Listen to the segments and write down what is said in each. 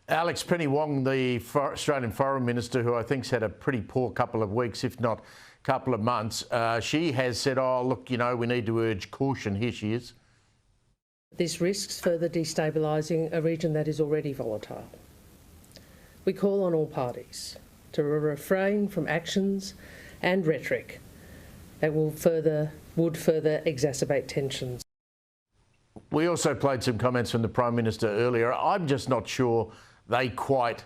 Alex, Penny Wong, the Australian Foreign Minister, who I think's had a pretty poor couple of weeks, if not couple of months, she has said, oh, look, you know, we need to urge caution. Here she is. This risks further destabilising a region that is already volatile. We call on all parties to refrain from actions and rhetoric that would further exacerbate tensions. We also played some comments from the Prime Minister earlier. I'm just not sure they quite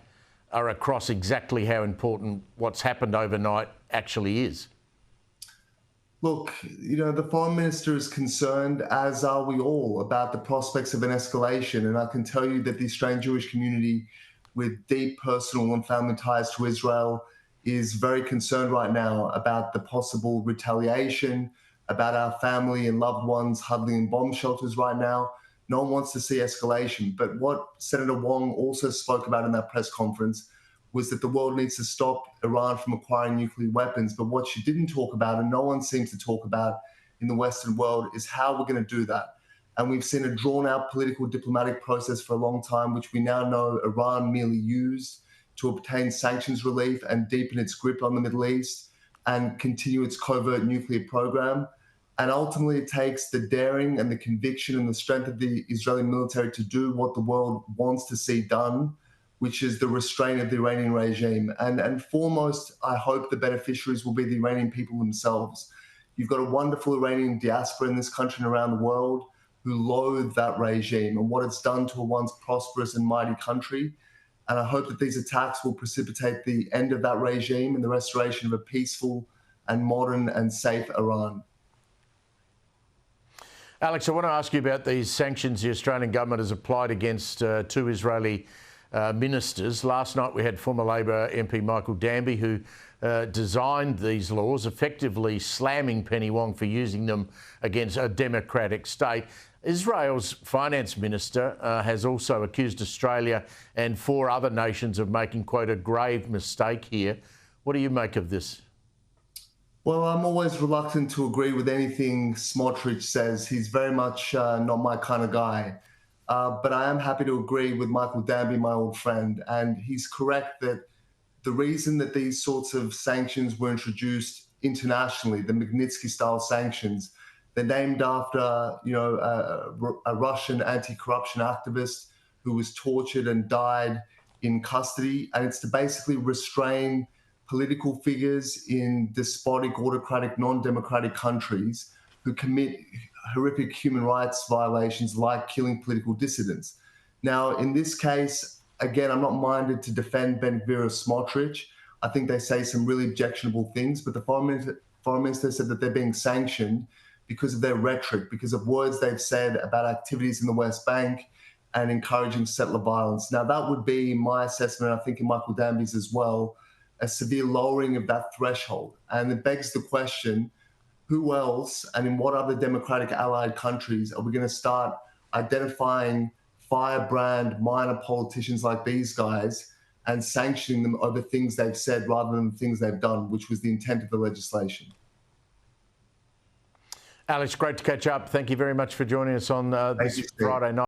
are across exactly how important what's happened overnight actually is. Look, you know, the Foreign Minister is concerned, as are we all, about the prospects of an escalation. And I can tell you that the Australian Jewish community, with deep personal and family ties to Israel, is very concerned right now about the possible retaliation, about our family and loved ones huddling in bomb shelters right now. No one wants to see escalation. But what Senator Wong also spoke about in that press conference was that the world needs to stop Iran from acquiring nuclear weapons. But what she didn't talk about, and no one seems to talk about in the Western world, is how we're going to do that. And we've seen a drawn-out political diplomatic process for a long time, which we now know Iran merely used to obtain sanctions relief and deepen its grip on the Middle East and continue its covert nuclear program. And ultimately, it takes the daring and the conviction and the strength of the Israeli military to do what the world wants to see done, which is the restraint of the Iranian regime. And foremost, I hope the beneficiaries will be the Iranian people themselves. You've got a wonderful Iranian diaspora in this country and around the world who loathe that regime and what it's done to a once prosperous and mighty country. And I hope that these attacks will precipitate the end of that regime and the restoration of a peaceful and modern and safe Iran. Alex, I want to ask you about these sanctions the Australian government has applied against two Israeli ministers. Last night we had former Labor MP Michael Danby, who designed these laws, effectively slamming Penny Wong for using them against a democratic state. Israel's finance minister has also accused Australia and four other nations of making, quote, a grave mistake here. What do you make of this? Well, I'm always reluctant to agree with anything Smotrich says. He's very much not my kind of guy. But I am happy to agree with Michael Danby, my old friend. And he's correct that the reason that these sorts of sanctions were introduced internationally, the Magnitsky-style sanctions, they're named after, you know, a Russian anti-corruption activist who was tortured and died in custody. And it's to basically restrain political figures in despotic, autocratic, non-democratic countries who commit horrific human rights violations like killing political dissidents. Now, in this case, again, I'm not minded to defend Ben-Gvir or Smotrich. I think they say some really objectionable things, but the Foreign Minister said that they're being sanctioned because of their rhetoric, because of words they've said about activities in the West Bank and encouraging settler violence. Now, that would be my assessment, I think in Michael Danby's as well, a severe lowering of that threshold. And it begs the question, who else and in what other democratic allied countries are we going to start identifying firebrand minor politicians like these guys and sanctioning them over things they've said rather than things they've done, which was the intent of the legislation? Alex, great to catch up. Thank you very much for joining us on this Friday night.